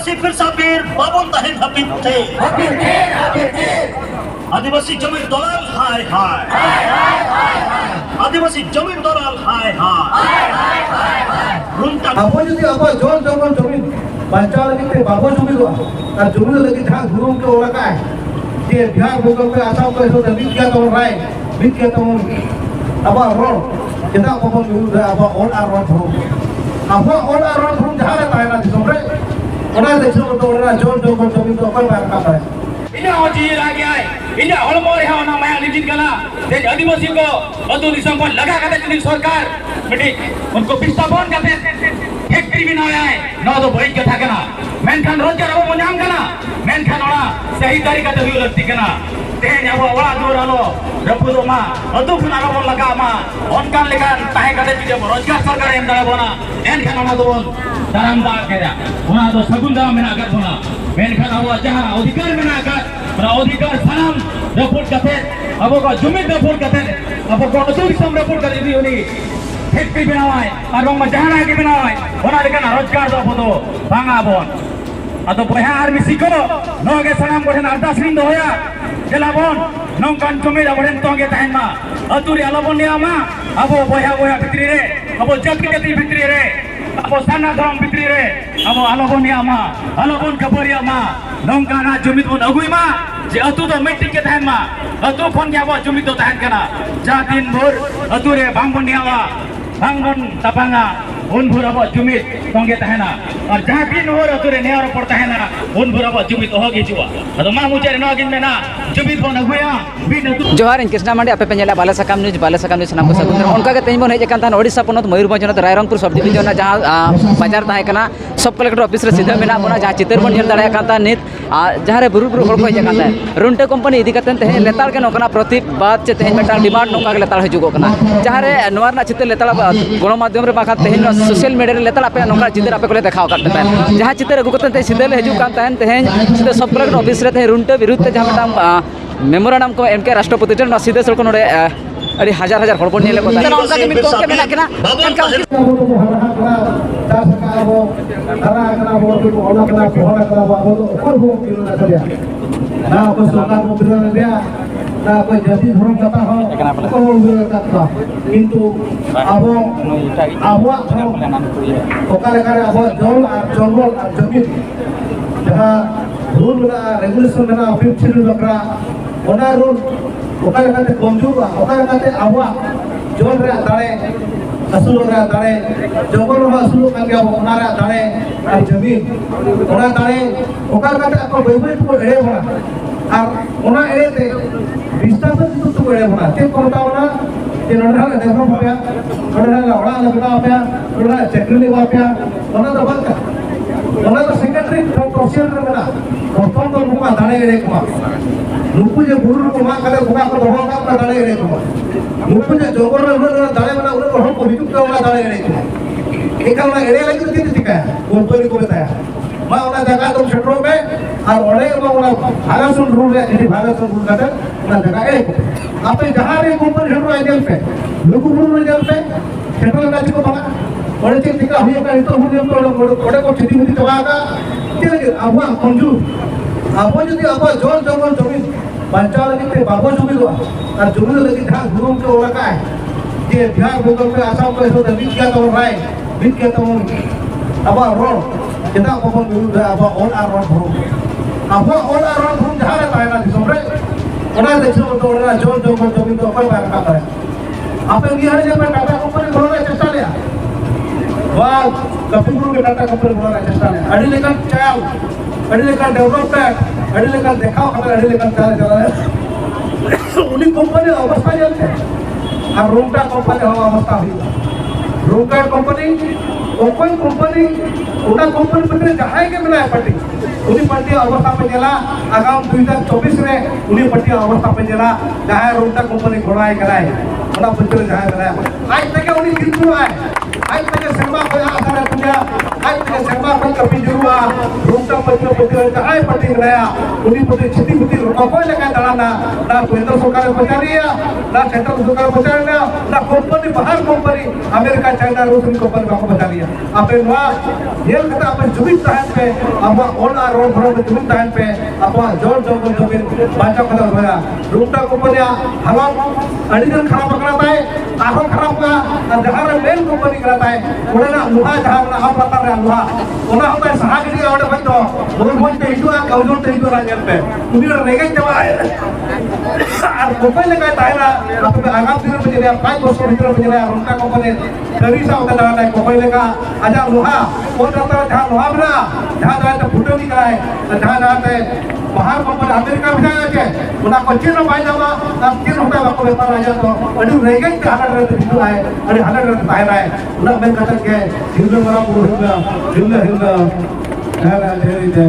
आदिवासी फिर साबिर बाबन तहन हपित थे आदिवासी जमीन दलाल हाय हाय आदिवासी जमीन दलाल हाय हाय रुंटा apa jadi apa jual jual जमीन बचाव लगी ते बाबो जमीन हुआ और जमीन लगी जहाँ घूम के ओला का है ये बिहार भूगोल पे आसाम को ऐसा बीत गया तो राय बीत गया तो अब road kita apa pun juga apa all around home apa all around home जहाँ रहता है ना जिसमें orang देखो तो orang jual jual जमीन तो अपन बाहर का है ini oji lagi ay ini holmo reha na maya lijit kana je आदिवासी को अतु दिसम को लगा करते चुनी सरकार बेटी उनको विस्थापन करते फैक्ट्री बनाया है ना तो भाई कथा कना मेनखान रोजगार अब मनाम कना मेनखान ओना सही तरीका ते हुई लगती कना तेन अब ओला दूर आलो रपुदो मा अतु फुना रो लगा मा ओनकान लेकान ताहे करते चुनी रोजगार सरकार एम दाला बोना मेनखान ओना तो दाराम दा केरा ओना तो सगुन दाम मेना कर बोना मेनखान अब जहां अधिकार मेना कर अधिकार सानाम रपोर्ट करते अब को जुमिन रपोर्ट करते अब को अतु दिसम रपोर्ट करते दी उनी फैक्ट्री बनावाय और बंग जहाना के बनावाय ओना लेकिन रोजगार दो फोटो बांगा बोन अतो बहा आर्मी सिको नोगे सनाम को अरदास रिंग दो होया जेला बोन नोंकान जुमिन अबरेन तोगे तहन मा अतुरी अलबोन नियामा अब बहा बहा भित्री रे अब जाति जाति भित्री रे अब साना धरम भित्री रे अब अलबोन नियामा अलबोन खबरिया मा नोंकाना जुमिन बोन अगुई मा जे अतु तो मेट्रिक के तहन मा अतु फोन के अब जुमिन तो तहन कना जा दिन भर अतु रे बांगबोन नियावा बांगबोन तपांगा उन भर अब जुमित तोंगे तहना और जहां दिन भर अतु रे नेयर पड़ तहना उन भर अब जुमित होगी जुआ अतो मा मुचे रे नगिन मेना जुमित बोन अगुया बिन अतु जोहार इन कृष्णा मांडी आपे पेंजेला बालासाकाम न्यूज नाम को सगुन उनका के तेज बन हेज कान थान ओडिशा पनत मयूरभंज जनत रायरंगपुर सब डिवीजन जहां बाजार ताहे कना सब कलेक्टर ऑफिस रे सीधा मेना बना जहां चितर बन जल दाड़ा कान नित जहां रे बुरु बुरु हड़ को हेज कान रुंटे कंपनी इदी कतन तेज लेताल के नोकना प्रतिबाद चे तेज मेटा डिमांड नोका के लेताल हजुगो कना जहां रे नोवा ना चितर लेताल गण माध्यम रे बाखा तेज सोशल मीडिया रे लेताल आपे नोका चितर आपे को देखाव काट तन जहां चितर अगु कतन तेज सीधे हजु कान तहन तेज सीधे सब कलेक्टर ऑफिस रे तेज रुंटे विरुद्ध ते जहां मेटा मेमोरेंडम को एमके राष्ट्रपति जन सीधे सड़क नोडे अड़ी हजार हजार हड़ को नेले को तन उनका के मित को के मेना केना कमजोर अब जल दाड़े असूल दाड़े जंगल असूल दाड़े जमीन दाड़े बै बै को एड़े बना और एड़े विस्थापन को एड़े बना चेक को बताओ जे नोडा डेवलप होया नोडा ओड़ा लगा पे नोडा चक्री लेवा पे ओना तो बंद ओना तो सेक्रेटरी प्रोसीजर रे बना प्रथम तो नुका दाड़े एड़े को नुकु जे बुरु को मा कले बुका को दोहो का दाड़े एड़े को नुकु जे जंगल रे दाड़े बना उरे को को बिकु का दाड़े एड़े को एका एड़े लगी तीन चिका कंपनी को बताया मा ओना जगह तुम सेट्रो पे और ओले ओना भागसुन रूल रे एडी भागसुन रूल काटे ओना जगह एड़े को आपे जहां रे कंपनी सेट्रो एजेंट पे नुकु बुरु एजेंट पे सेट्रो ना को बना ओले चे टिका हुई का तो हुई तो ओडे को चिटी मुटी तवा का के अब कंजू अब যদি अब জল জঙ্গল জমি बचाव लगी ते बाबो जमीन हुआ और जमीन लगी जहाँ घूम के ओला का है ये बिहार भूगोल पे आसाम को ऐसा बीत गया तो राय बीत गया तो अब road kita apa pun juga apa all around home जहाँ रहता है ना जिसमें orang देखो तो orang जल जंगल जमीन तो अपन बाहर का करे आप ये है जब टाटा कंपनी खोलने चेष्टा लिया वाह कपिलपुर के टाटा कंपनी खोलने चेष्टा लिया अड़ी लेकर चाल अड़ी लेकर डेवलपमेंट अड़ी लेकर देखाव करते अड़ी लेकर चला उन्हीं कंपनी अवस्था चलते और रोंटा कंपनी हवा अवस्था हुई रोंटा कंपनी कोई कंपनी उनका कंपनी पत्र जहाँ के मिला है पार्टी उन्हीं पार्टी अवस्था पे चला आगाम 2024 में उन्हीं पार्टी अवस्था पे चला जहाँ रोंटा कंपनी घोड़ा कराए उनका पत्र जहाँ कराया आज तक उन्हीं गिर है आज तक सेवा को आधार पूजा आज के सेवा खन कपी जुआ रूमटा पति पति जहां पति गया उन्हीं पति छिटी पति कोई लगा दलाना ना केंद्र सरकार पचारिया ना सेंट्रल सरकार पचारिया ना कंपनी बाहर कंपनी अमेरिका चाइना रूस कंपनी बाको पचारिया आपे नवा ये कथा आपे जुमित तहन पे अब ऑन आर रोड भरो में जुमित तहन पे अब जोर जोर को जमीन बाजा कदर होया रूमटा कंपनी हवा अडिजन खराब कराता है आखो खराब का जहां रे मेन कंपनी कराता है उड़ना लुहा जहां ना आप पता रे लुहा ओना होता है सहाग दी आवडे बंदो मोर मोन ते इटुआ काउजोन ते इटुआ राजन पे उनी रेगे जमा আর কোপাই লাগায় তাই না আপনি আগাম দিনের মধ্যে আর 5 বছর ভিতরে মধ্যে রুমটা কোম্পানি করিসা ওটা দাঁড়া কোপাই লাগা আজা লোহা কোন রাস্তা जहां लोहा बना जहां जाते फुटनी कराए जहां जाते बाहर कंपनी अमेरिका में जाके उना को चीन में जावा अब चीन होता बाको व्यापार आ जातो अडी रेगे के हालत रहते बिल्कुल है अडी हालत रहते ताई रहा उना मैं कहता के हिंदू वाला पूरा हिंदू है